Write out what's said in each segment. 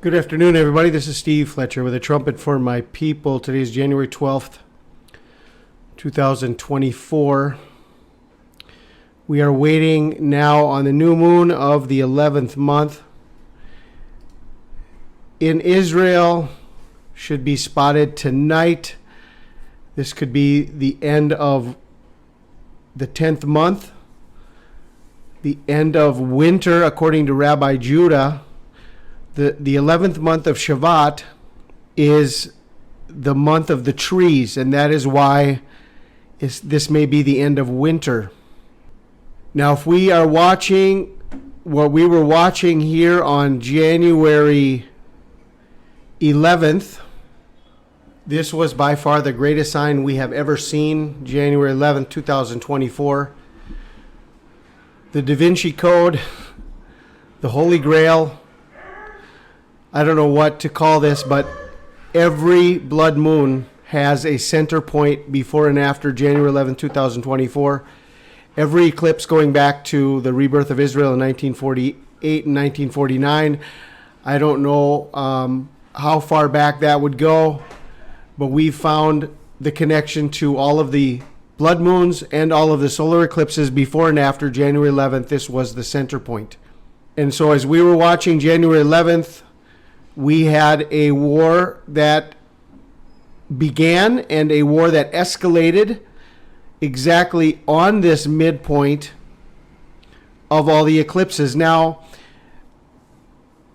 Good afternoon, everybody. This is Steve Fletcher with a trumpet for my people. Today is January 12th, 2024. We are waiting now on the new moon of the 11th month. In Israel, should be spotted tonight. This could be the end of the 10th month, the end of winter, according to Rabbi Judah. The 11th month of Shavat is the month of the trees, and that is why this may be the end of winter. Now, if we are watching what we were watching here on January 11th, this was by far the greatest sign we have ever seen, January 11th, 2024. The Da Vinci Code, the Holy Grail, I don't know what to call this, but every blood moon has a center point before and after January 11, 2024. Every eclipse going back to the rebirth of Israel in 1948 and 1949. I don't know how far back that would go, but we found the connection to all of the blood moons and all of the solar eclipses before and after January 11th. This was the center point. And so as we were watching January 11th, we had a war that began and a war that escalated exactly on this midpoint of all the eclipses. Now,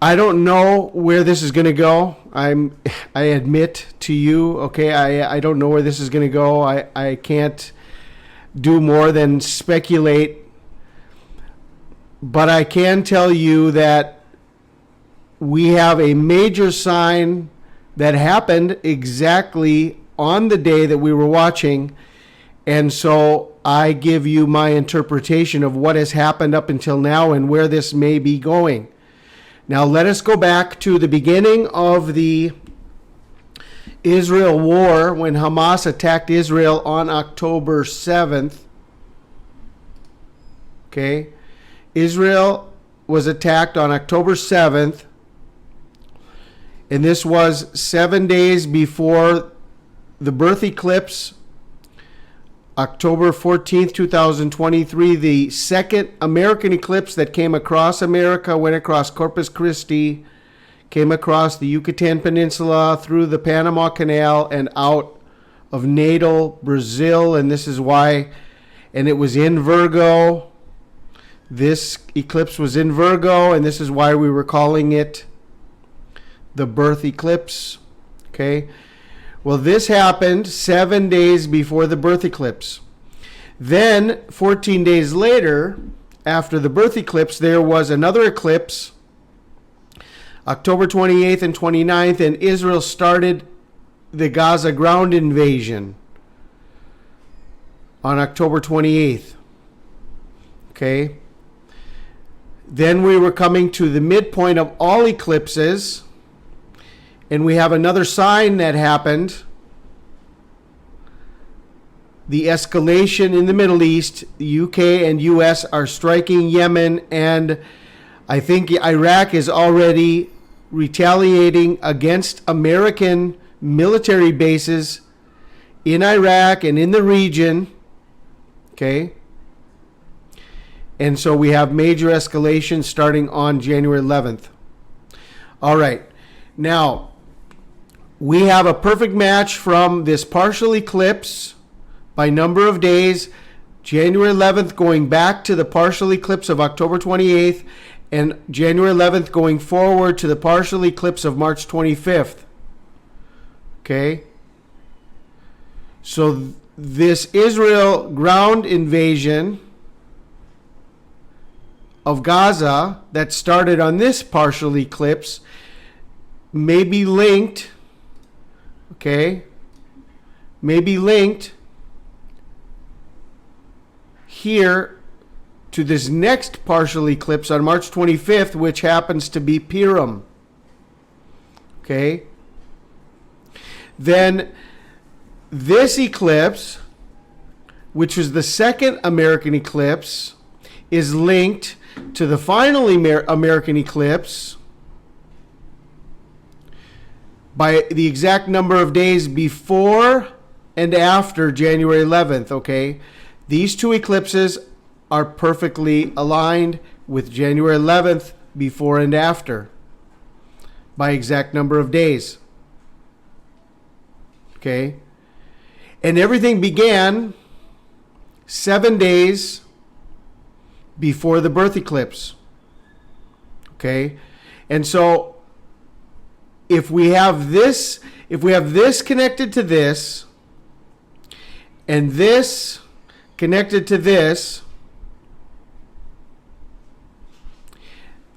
I don't know where this is going to go. I admit to you, okay, I don't know where this is going to go. I can't do more than speculate. But I can tell you that we have a major sign that happened exactly on the day that we were watching. And so I give you my interpretation of what has happened up until now and where this may be going. Now let us go back to the beginning of the Israel war when Hamas attacked Israel on October 7th. Okay. Israel was attacked on October 7th. And this was 7 days before the birth eclipse, October 14th, 2023, the second American eclipse that came across America, went across Corpus Christi, came across the Yucatan Peninsula, through the Panama Canal, and out of Natal, Brazil. And this is why, and it was in Virgo. This eclipse was in Virgo, and this is why we were calling it the birth eclipse. Okay. Well, this happened 7 days before the birth eclipse. Then 14 days later, after the birth eclipse, there was another eclipse, October 28th and 29th, and Israel started the Gaza ground invasion on October 28th. Okay. Then we were coming to the midpoint of all eclipses. And we have another sign that happened. The escalation in the Middle East. The UK and US are striking Yemen, and I think Iraq is already retaliating against American military bases in Iraq and in the region. Okay. And so we have major escalation starting on January 11th. All right. Now, we have a perfect match from this partial eclipse by number of days, January 11th going back to the partial eclipse of October 28th, and January 11th going forward to the partial eclipse of March 25th. Okay? So this Israel ground invasion of Gaza that started on this partial eclipse may be linked, okay, may be linked here to this next partial eclipse on March 25th, which happens to be Purim. Okay. Then this eclipse, which was the second American eclipse, is linked to the final American eclipse by the exact number of days before and after January 11th, okay? These two eclipses are perfectly aligned with January 11th before and after by exact number of days. Okay? And everything began 7 days before the birth eclipse. Okay? And so if we have this connected to this, and this connected to this,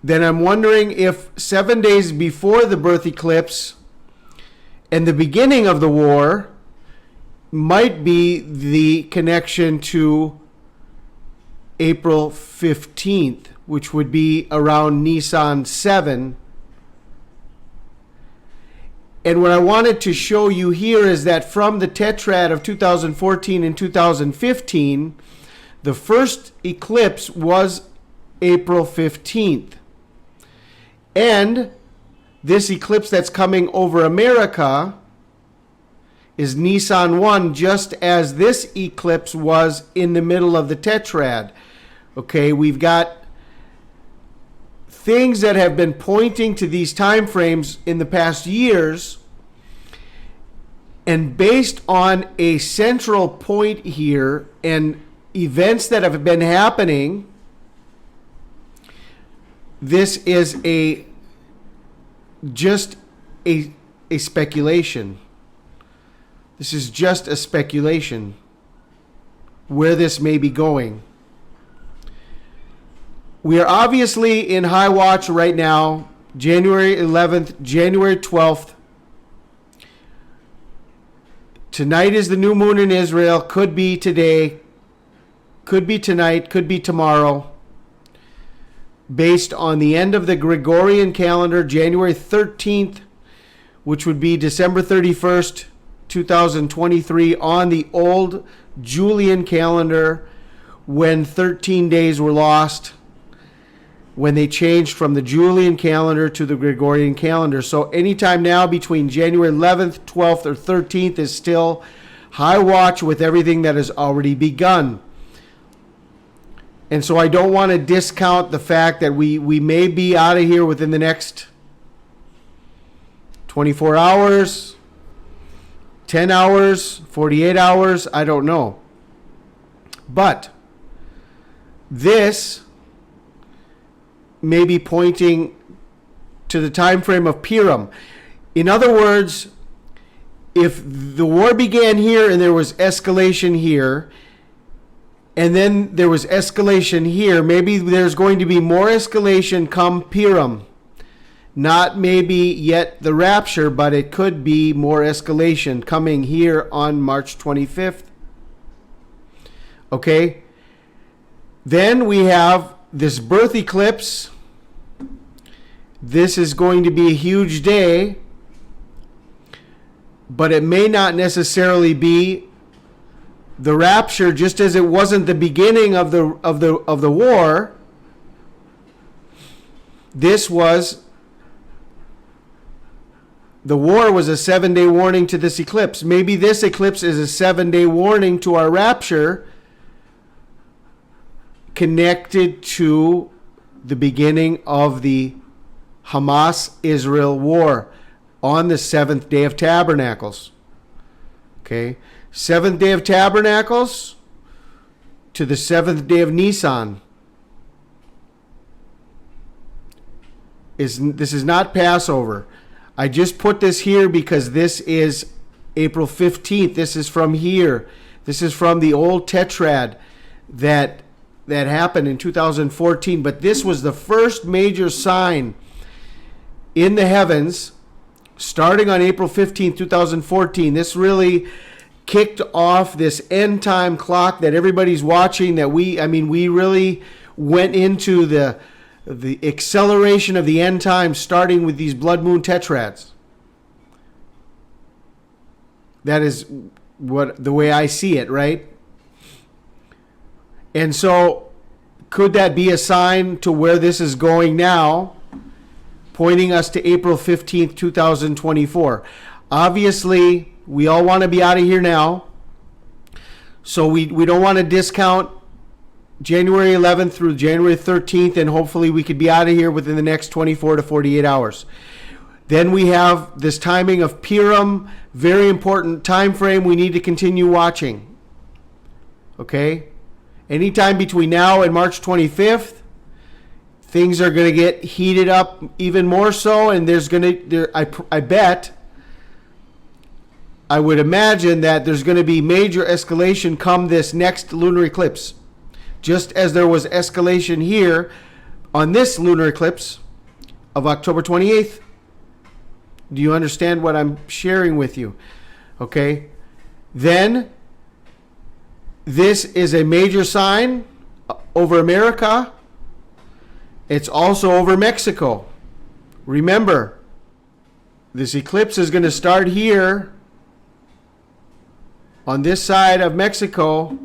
then I'm wondering if 7 days before the birth eclipse and the beginning of the war might be the connection to April 15th, which would be around Nisan 7. And what I wanted to show you here is that from the tetrad of 2014 and 2015, the first eclipse was April 15th. And this eclipse that's coming over America is Nisan 1, just as this eclipse was in the middle of the tetrad. Okay, we've got things that have been pointing to these time frames in the past years, and based on a central point here and events that have been happening, this is just a speculation. This is just a speculation where this may be going. We are obviously in high watch right now, January 11th, January 12th. Tonight is the new moon in Israel. Could be today, could be tonight, could be tomorrow. Based on the end of the Gregorian calendar, January 13th, which would be December 31st, 2023, on the old Julian calendar, when 13 days were lost, when they changed from the Julian calendar to the Gregorian calendar. So anytime now between January 11th, 12th, or 13th is still high watch with everything that has already begun. And so I don't want to discount the fact that we may be out of here within the next 24 hours, 10 hours, 48 hours, I don't know. But this may be pointing to the time frame of Purim. In other words, if the war began here and there was escalation here, and then there was escalation here, maybe there's going to be more escalation come Purim. Not maybe yet the rapture, but it could be more escalation coming here on March 25th. Okay? Then we have this birth eclipse. This is going to be a huge day, but it may not necessarily be the rapture, just as it wasn't the beginning of the war. The war was a 7-day warning to this eclipse. Maybe this eclipse is a 7-day warning to our rapture, connected to the beginning of the Hamas-Israel war on the 7th day of Tabernacles. Okay? 7th day of Tabernacles to the 7th day of Nisan. This is not Passover. I just put this here because this is April 15th. This is from here. This is from the old tetrad that happened in 2014. But this was the first major sign in the heavens starting on April 15th, 2014. This really kicked off this end time clock that everybody's watching, that we really went into the acceleration of the end time, starting with these blood moon tetrads. That is the way I see it, right? And so could that be a sign to where this is going now? pointing us to April 15th, 2024. Obviously, we all want to be out of here now. So we don't want to discount January 11th through January 13th, and hopefully we could be out of here within the next 24 to 48 hours. Then we have this timing of Purim, very important time frame we need to continue watching. Okay? Anytime between now and March 25th, things are going to get heated up even more so, and I would imagine that there's going to be major escalation come this next lunar eclipse. Just as there was escalation here on this lunar eclipse of October 28th. Do you understand what I'm sharing with you? Okay. Then, this is a major sign over America. It's also over Mexico. Remember, this eclipse is going to start here on this side of Mexico,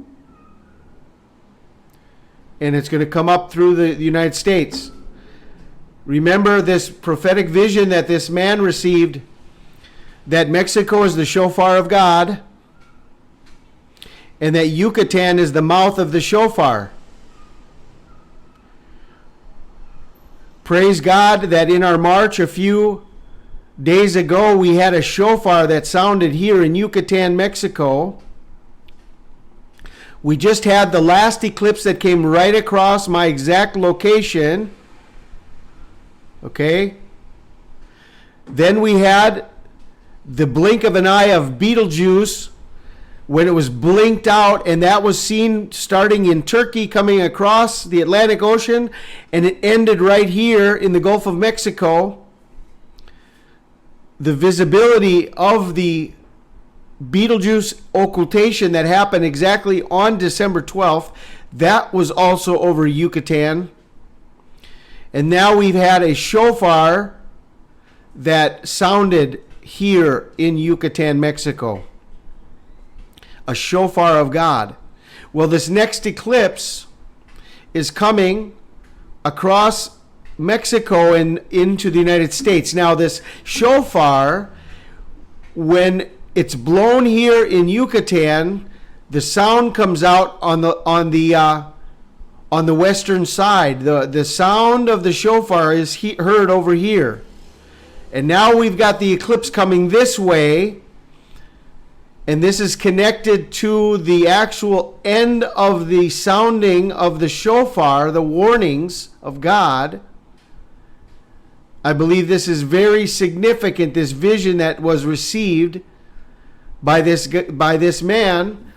and it's going to come up through the United States. Remember this prophetic vision that this man received, that Mexico is the shofar of God, and that Yucatan is the mouth of the shofar. Praise God that in our march a few days ago we had a shofar that sounded here in Yucatan, Mexico. We just had the last eclipse that came right across my exact location. Okay? Then we had the blink of an eye of Betelgeuse when it was blinked out, and that was seen starting in Turkey, coming across the Atlantic Ocean, and it ended right here in the Gulf of Mexico. The visibility of the Betelgeuse occultation that happened exactly on December 12th, that was also over Yucatan. And now we've had a shofar that sounded here in Yucatan, Mexico. A shofar of God. Well, this next eclipse is coming across Mexico and into the United States. Now, this shofar, when it's blown here in Yucatan, the sound comes out on the western side. The sound of the shofar is heard over here. And now we've got the eclipse coming this way, and this is connected to the actual end of the sounding of the shofar, the warnings of God. I believe this is very significant, this vision that was received by this man,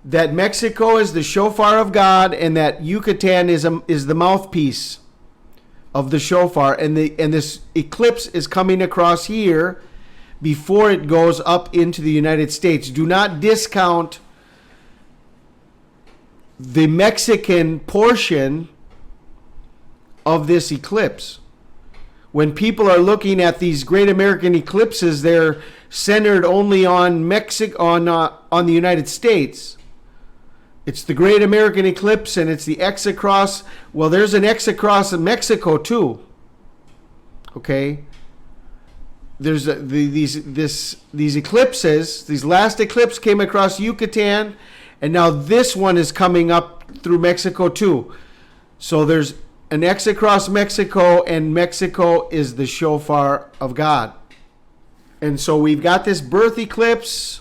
that Mexico is the shofar of God and that Yucatan is the mouthpiece of the shofar, and this eclipse is coming across here before it goes up into the United States. Do not discount the Mexican portion of this eclipse. When people are looking at these great American eclipses, they're centered only on Mexico, on the United States. It's the great American eclipse, and it's the X across. Well, there's an X across in Mexico too. Okay. There's these eclipses. These last eclipse came across Yucatan, and now this one is coming up through Mexico too. So there's an X across Mexico, and Mexico is the shofar of God. And so we've got this birth eclipse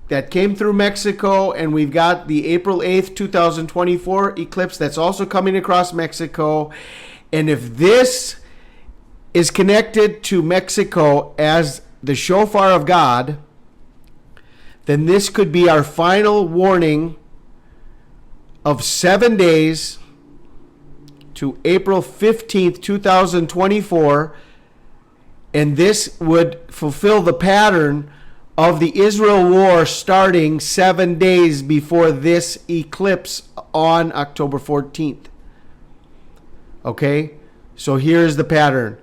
that came through Mexico, and we've got the April 8th, 2024 eclipse that's also coming across Mexico. And if this is connected to Mexico as the shofar of God, then this could be our final warning of 7 days to April 15th, 2024, and this would fulfill the pattern of the Israel war starting 7 days before this eclipse on October 14th. Okay, so here's the pattern.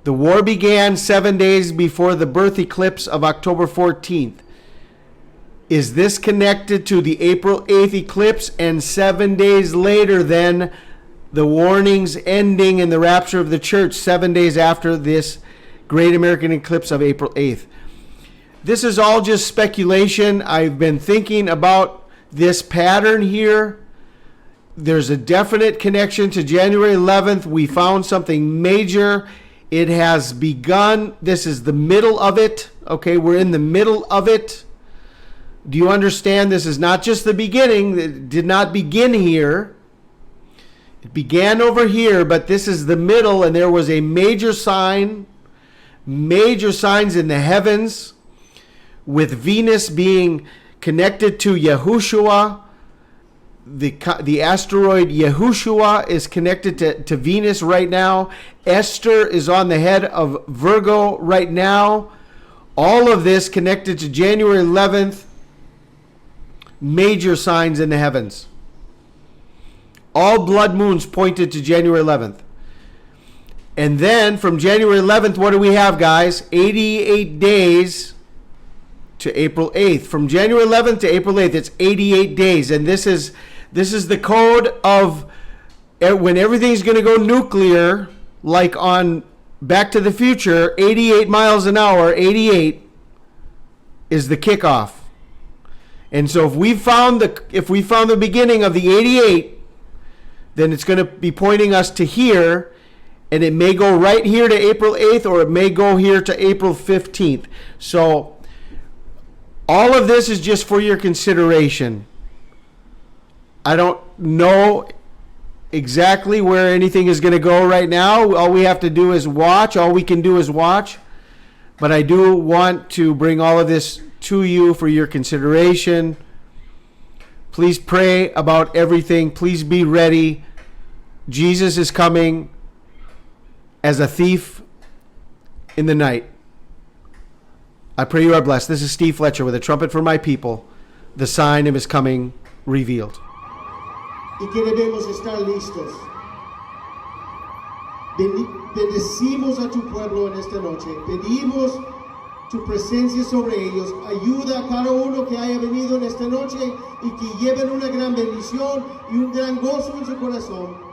The war began 7 days before the birth eclipse of October 14th. Is this connected to the April 8th eclipse, and 7 days later then the warnings ending in the rapture of the church 7 days after this great American eclipse of April 8th. This is all just speculation. I've been thinking about this pattern here. There's a definite connection to January 11th. We found something major. It has begun. This is the middle of it. Okay, we're in the middle of it. Do you understand? This is not just the beginning. It did not begin here. It began over here, but this is the middle, and there was a major sign, major signs in the heavens, with Venus being connected to Yahushua. The asteroid Yahushua is connected to Venus right now. Esther is on the head of Virgo right now. All of this connected to January 11th. Major signs in the heavens. All blood moons pointed to January 11th. And then from January 11th, what do we have, guys? 88 days to April 8th. From January 11th to April 8th, it's 88 days. And this is the code of when everything's going to go nuclear, like on Back to the Future, 88 miles an hour, 88 is the kickoff. And so if we found the beginning of the 88, then it's going to be pointing us to here, and it may go right here to April 8th, or it may go here to April 15th. So all of this is just for your consideration. I don't know exactly where anything is going to go right now. All we have to do is watch. All we can do is watch. But I do want to bring all of this to you for your consideration. Please pray about everything. Please be ready. Jesus is coming as a thief in the night. I pray you are blessed. This is Steve Fletcher with a trumpet for my people, the sign of his coming revealed. Y que debemos estar listos. Bendecimos a tu pueblo en esta noche. Pedimos tu presencia sobre ellos. Ayuda a cada uno que haya venido en esta noche y que lleven una gran bendición y un gran gozo en su corazón.